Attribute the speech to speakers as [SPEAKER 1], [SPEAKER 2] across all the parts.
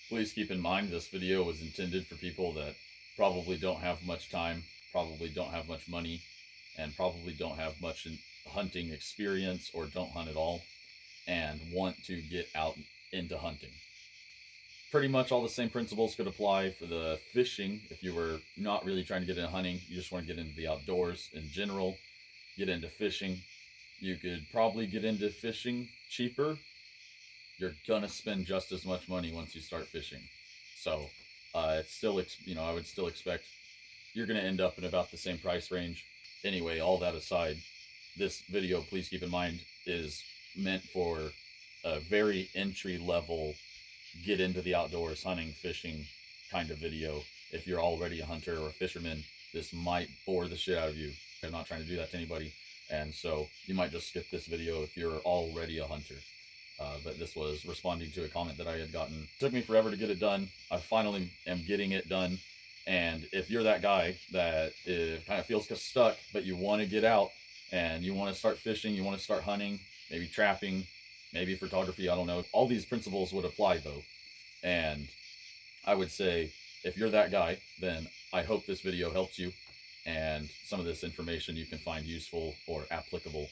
[SPEAKER 1] Please keep in mind this video was intended for people that probably don't have much time, probably don't have much money, and probably don't have much hunting experience or don't hunt at all and want to get out into hunting. Pretty much all the same principles could apply for the fishing. If you were not really trying to get into hunting, you just want to get into the outdoors in general, get into fishing. You could probably get into fishing cheaper. You're gonna spend just as much money once you start fishing. So it's still, I would still expect you're gonna end up in about the same price range. Anyway, all that aside, this video, please keep in mind, is meant for a very entry level, get into the outdoors, hunting, fishing kind of video. If you're already a hunter or a fisherman, this might bore the shit out of you. I'm not trying to do that to anybody, and so you might just skip this video if you're already a hunter. But this was responding to a comment that I had gotten. It took me forever to get it done. I finally am getting it done. And if you're that guy that kind of feels stuck, but you want to get out and you want to start fishing, you want to start hunting, maybe trapping, maybe photography, I don't know. All these principles would apply though. And I would say, if you're that guy, then I hope this video helps you and some of this information you can find useful or applicable.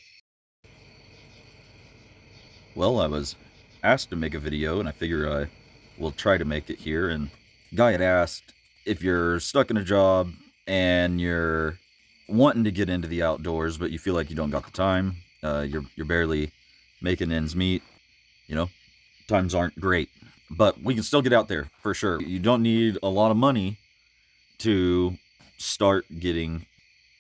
[SPEAKER 2] Well, I was asked to make a video, and I figure I will try to make it here. And guy had asked if you're stuck in a job and you're wanting to get into the outdoors, but you feel like you don't got the time. You're barely making ends meet. You know, times aren't great, but we can still get out there for sure. You don't need a lot of money to start getting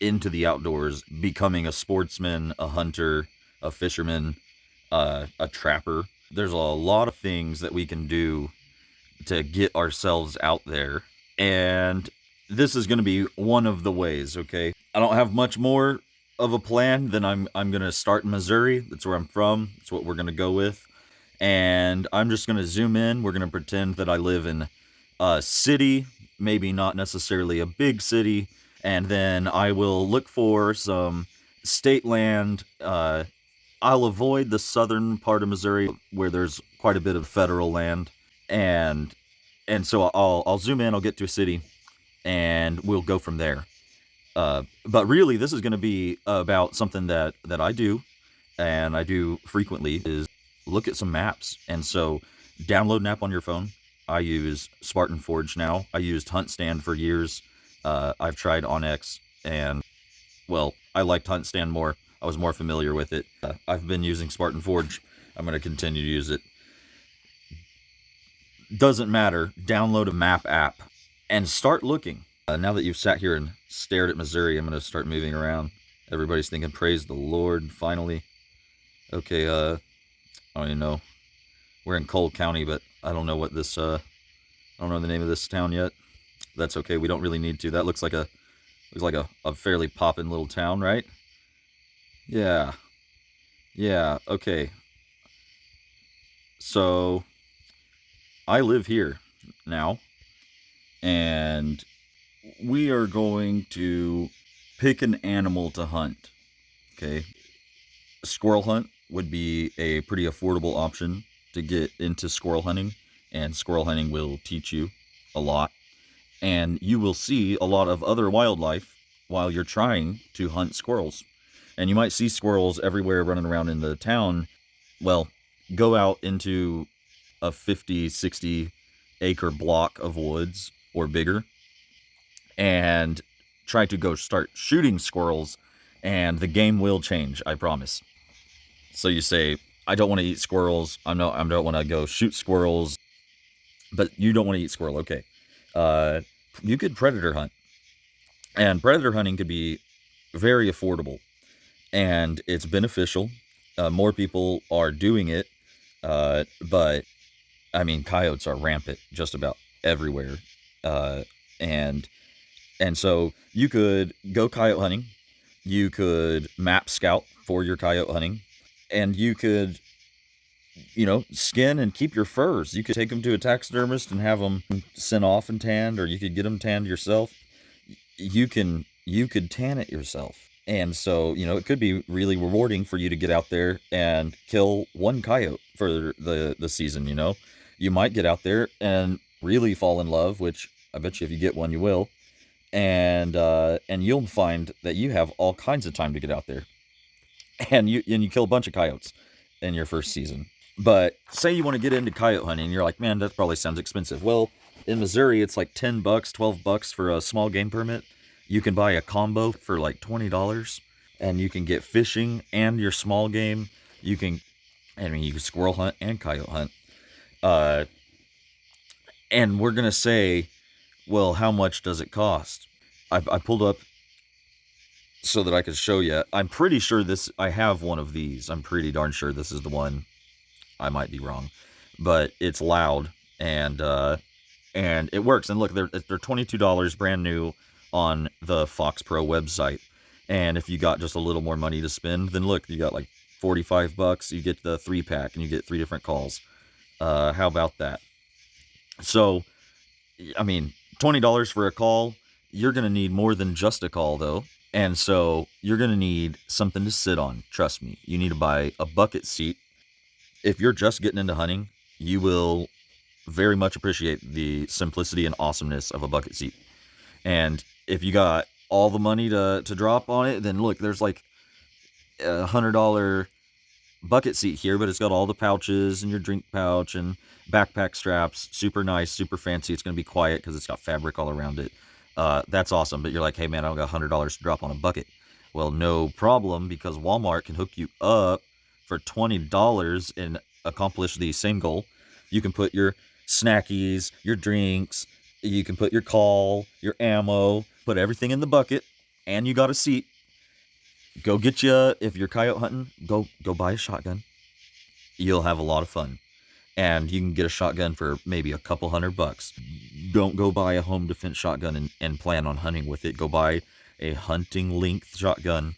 [SPEAKER 2] into the outdoors, becoming a sportsman, a hunter, a fisherman, a trapper. There's a lot of things that we can do to get ourselves out there, and this is going to be one of the ways. Okay, I don't have much more of a plan than I'm going to start in Missouri. That's where I'm from. That's what we're going to go with, and I'm just going to zoom in. We're going to pretend that I live in a city, maybe not necessarily a big city, and then I will look for some state land. I'll avoid the southern part of Missouri where there's quite a bit of federal land, and so I'll zoom in. I'll get to a city, and we'll go from there. But really, this is going to be about something that I do, and I do frequently, is look at some maps. And so, download an app on your phone. I use Spartan Forge now. I used HuntStand for years. I've tried OnX, and well, I liked HuntStand more. I was more familiar with it. I've been using Spartan Forge. I'm going to continue to use it. Doesn't matter. Download a map app and start looking. Now that you've sat here and stared at Missouri, I'm going to start moving around. Everybody's thinking, praise the Lord, finally. Okay, I don't even know. We're in Cole County, but I don't know what this, I don't know the name of this town yet. That's okay. We don't really need to. That looks like a fairly poppin' little town, right? Yeah. Yeah, okay. So, I live here now, and we are going to pick an animal to hunt. Okay. A squirrel hunt would be a pretty affordable option to get into squirrel hunting, and squirrel hunting will teach you a lot. And you will see a lot of other wildlife while you're trying to hunt squirrels. And you might see squirrels everywhere running around in the town. Well, go out into a 50, 60 acre block of woods or bigger and try to go start shooting squirrels, and the game will change, I promise. So you say, I don't want to eat squirrels. I don't want to go shoot squirrels, but you don't want to eat squirrel. Okay. You could predator hunt, and predator hunting could be very affordable, and it's beneficial. More people are doing it, but I mean, coyotes are rampant just about everywhere, and so you could go coyote hunting. You could map scout for your coyote hunting, and you could, skin and keep your furs. You could take them to a taxidermist and have them sent off and tanned, or you could get them tanned yourself. You could tan it yourself. And so, it could be really rewarding for you to get out there and kill one coyote for the season, you might get out there and really fall in love, which I bet you if you get one, you will. And you'll find that you have all kinds of time to get out there, and you kill a bunch of coyotes in your first season. But say you want to get into coyote hunting, and you're like, man, that probably sounds expensive. Well, in Missouri, it's like $10, $12 for a small game permit. You can buy a combo for like $20, and you can get fishing and your small game. You can, I mean, you can squirrel hunt and coyote hunt. Uh, and we're gonna say, well, how much does it cost? I pulled up so that I could show you. I'm pretty sure I have one of these. I'm pretty darn sure this is the one. I might be wrong, but it's loud and it works. And look, they're $22 brand new on the Fox Pro website. And if you got just a little more money to spend, then look, you got like $45. You get the 3-pack and you get 3 different calls. How about that? So, I mean, $20 for a call. You're gonna need more than just a call though. And so you're going to need something to sit on. Trust me. You need to buy a bucket seat. If you're just getting into hunting, you will very much appreciate the simplicity and awesomeness of a bucket seat. And if you got all the money to drop on it, then look, there's like $100 bucket seat here, but it's got all the pouches and your drink pouch and backpack straps. Super nice, super fancy. It's going to be quiet because it's got fabric all around it. That's awesome. But you're like, hey man, I don't got $100 to drop on a bucket. Well, no problem, because Walmart can hook you up for $20 and accomplish the same goal. You can put your snackies, your drinks, you can put your call, your ammo, put everything in the bucket, and you got a seat. Go get you, if you're coyote hunting, go buy a shotgun. You'll have a lot of fun. And you can get a shotgun for maybe a couple $100. Don't go buy a home defense shotgun and plan on hunting with it. Go buy a hunting length shotgun.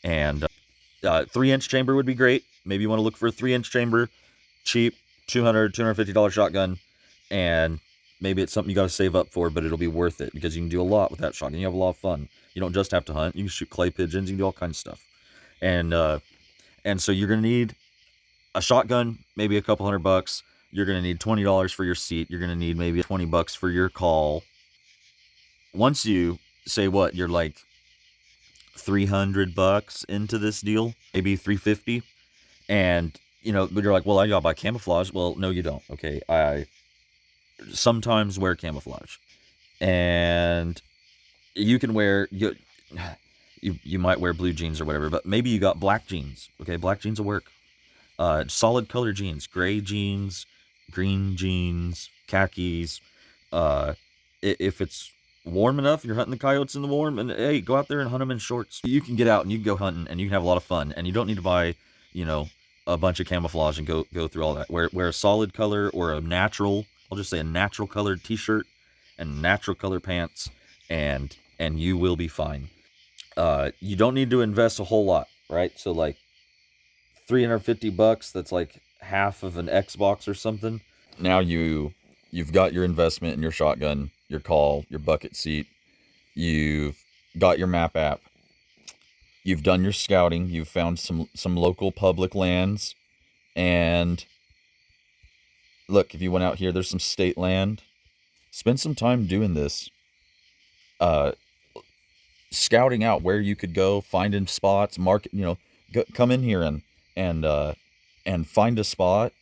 [SPEAKER 2] And 3-inch chamber would be great. Maybe you want to look for a 3-inch chamber, cheap, $250 shotgun. And maybe it's something you got to save up for, but it'll be worth it because you can do a lot with that shotgun. You have a lot of fun. You don't just have to hunt. You can shoot clay pigeons. You can do all kinds of stuff. And so you're going to need a shotgun, maybe a couple $100. You're going to need $20 for your seat. You're going to need maybe $20 for your call. Once you say what, you're like $300 into this deal, maybe $350. And, but you're like, well, I got to buy camouflage. Well, no, you don't. Okay. I sometimes wear camouflage. And you can wear, you might wear blue jeans or whatever, but maybe you got black jeans. Okay. Black jeans will work. Solid color jeans, gray jeans, green jeans, khakis. If it's warm enough, you're hunting the coyotes in the warm, and hey, go out there and hunt them in shorts. You can get out and you can go hunting and you can have a lot of fun, and you don't need to buy, a bunch of camouflage and go through all that. Wear a solid color or a natural, I'll just say a natural colored t-shirt and natural color pants, and you will be fine. You don't need to invest a whole lot, right? So like $350, that's like half of an Xbox or something. Now you've got your investment in your shotgun, your call, your bucket seat. You've got your map app. You've done your scouting. You've found some local public lands. And look, if you went out here, there's some state land. Spend some time doing this. Scouting out where you could go, finding spots, market, come in here and find a spot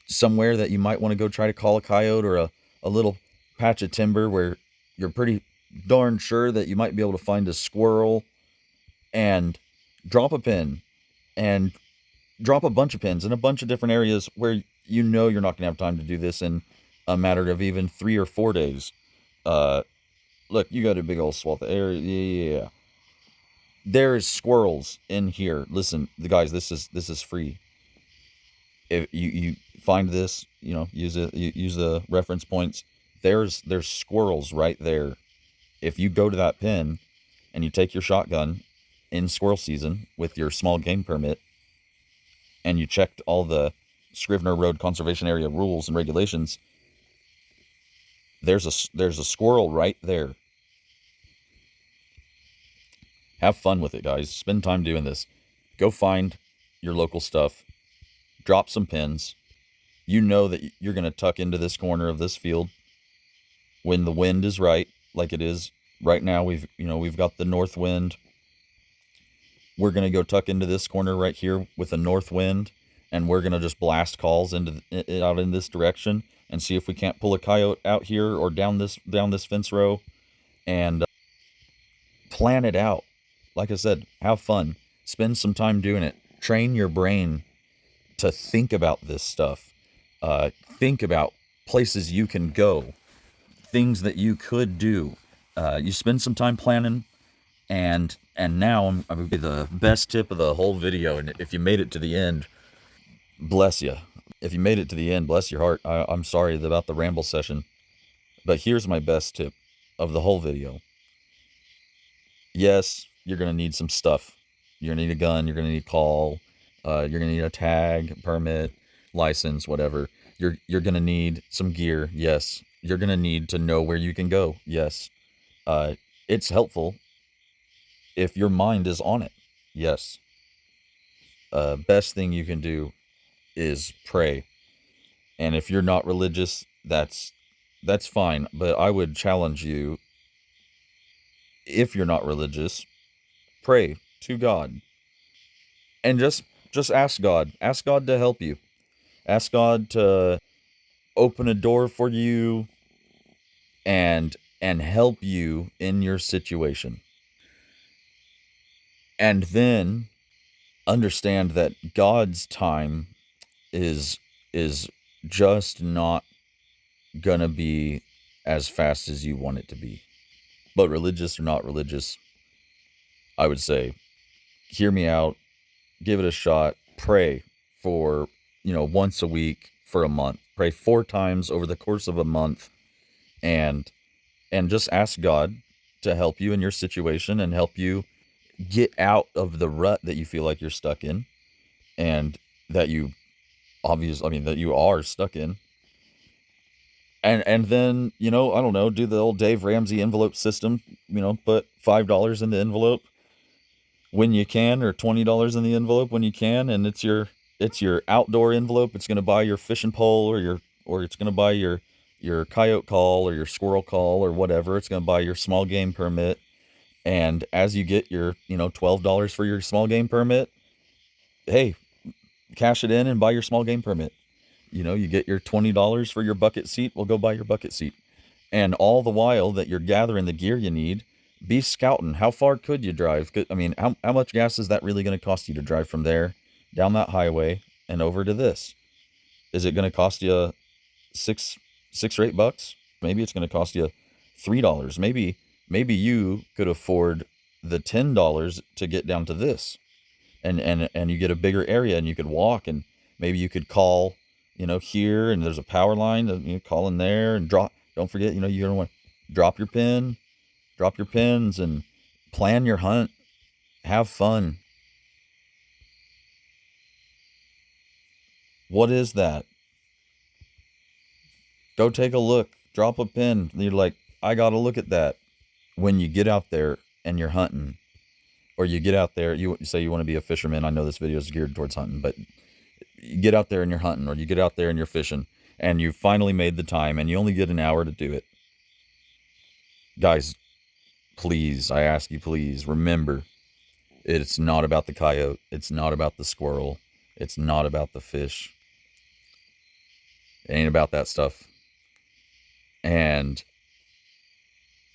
[SPEAKER 2] somewhere that you might want to go try to call a coyote, or a little patch of timber where you're pretty darn sure that you might be able to find a squirrel, and drop a pin and drop a bunch of pins in a bunch of different areas where you're not going to have time to do this in a matter of even 3 or 4 days. Look, you got a big old swath of area. Yeah. There's squirrels in here. Listen, the guys, this is free. If you find this, use the reference points. There's squirrels right there. If you go to that pin and you take your shotgun in squirrel season with your small game permit, and you checked all the Scrivener Road Conservation Area rules and regulations, there's a squirrel right there. Have fun with it, guys. Spend time doing this. Go find your local stuff. Drop some pins. You know that you're going to tuck into this corner of this field when the wind is right, like it is right now. We've got the north wind. We're going to go tuck into this corner right here with a north wind, and we're going to just blast calls out in this direction and see if we can't pull a coyote out here or down this fence row, and plan it out. Like I said, have fun. Spend some time doing it. Train your brain to think about this stuff. Think about places you can go, things that you could do. You spend some time planning, and now I'm gonna be the best tip of the whole video. And if you made it to the end, bless you. If you made it to the end, bless your heart. I'm sorry about the ramble session, but here's my best tip of the whole video. Yes, you're gonna need some stuff. You're gonna need a gun. You're gonna need a call. You're gonna need a tag, permit, license, whatever. You're gonna need some gear. Yes. You're gonna need to know where you can go. Yes. It's helpful if your mind is on it. Yes. Best thing you can do is pray. And if you're not religious, that's fine. But I would challenge you, if you're not religious, pray to God. And just ask God. Ask God to help you. Ask God to open a door for you and help you in your situation. And then understand that God's time is just not gonna be as fast as you want it to be. But religious or not religious, I would say, hear me out, give it a shot, pray for, once a week for a month. Pray 4 times over the course of a month, and just ask God to help you in your situation and help you get out of the rut that you feel like you're stuck in, and that you that you are stuck in. And then, I don't know, do the old Dave Ramsey envelope system, put $5 in the envelope when you can, or $20 in the envelope when you can, and it's your outdoor envelope. It's going to buy your fishing pole, or it's going to buy your coyote call or your squirrel call or whatever. It's going to buy your small game permit. And as you get your, $12 for your small game permit, hey, cash it in and buy your small game permit. You get your $20 for your bucket seat. Well, go buy your bucket seat. And all the while that you're gathering the gear you need, be scouting. How far could you drive? How much gas is that really going to cost you to drive from there down that highway and over to this? Is it going to cost you $6 or $8? Maybe it's going to cost you $3. Maybe you could afford the $10 to get down to this, and you get a bigger area, and you could walk, and maybe you could call, here, and there's a power line that you call in there, and drop. Don't forget, you're gonna want to drop your pins, and plan your hunt. Have fun. What is that? Go take a look. Drop a pin. You're like, I gotta look at that. When you get out there and you're hunting, or you get out there, you say you want to be a fisherman. I know this video is geared towards hunting, but you get out there and you're hunting, or you get out there and you're fishing, and you finally made the time, and you only get an hour to do it. Guys, please, I ask you, please remember, it's not about the coyote. It's not about the squirrel. It's not about the fish. It ain't about that stuff. And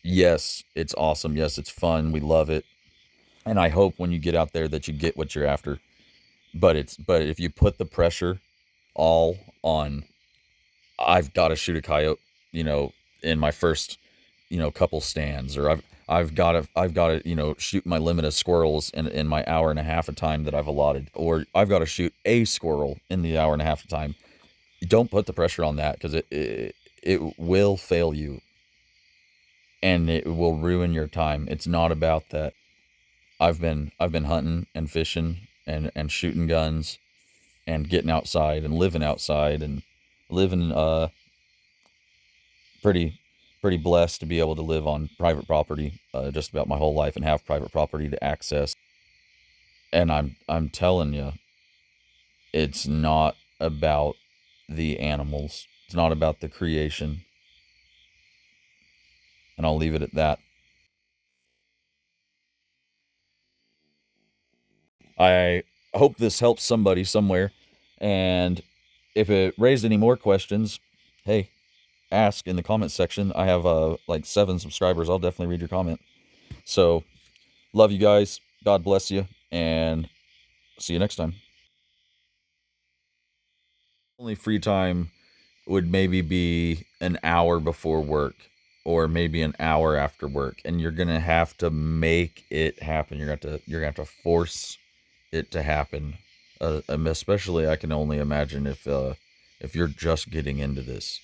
[SPEAKER 2] yes, it's awesome. Yes, it's fun. We love it. And I hope when you get out there that you get what you're after. But if you put the pressure all on, I've got to shoot a coyote, in my first, couple stands, or I've got to, shoot my limit of squirrels in my hour and a half of time that I've allotted, or I've got to shoot a squirrel in the hour and a half of time. Don't put the pressure on that, because it will fail you, and it will ruin your time. It's not about that. I've been hunting and fishing and shooting guns and getting outside and living outside, and living pretty blessed to be able to live on private property just about my whole life, and have private property to access. And I'm telling you, it's not about the animals. It's not about the creation. And I'll leave it at that. I hope this helps somebody somewhere. And if it raised any more questions, hey, ask in the comment section. I have like 7 subscribers. I'll definitely read your comment. So, love you guys. God bless you. And see you next time. Only free time would maybe be an hour before work or maybe an hour after work, and you're gonna have to make it happen. You're gonna have to force it to happen. Especially, I can only imagine if you're just getting into this.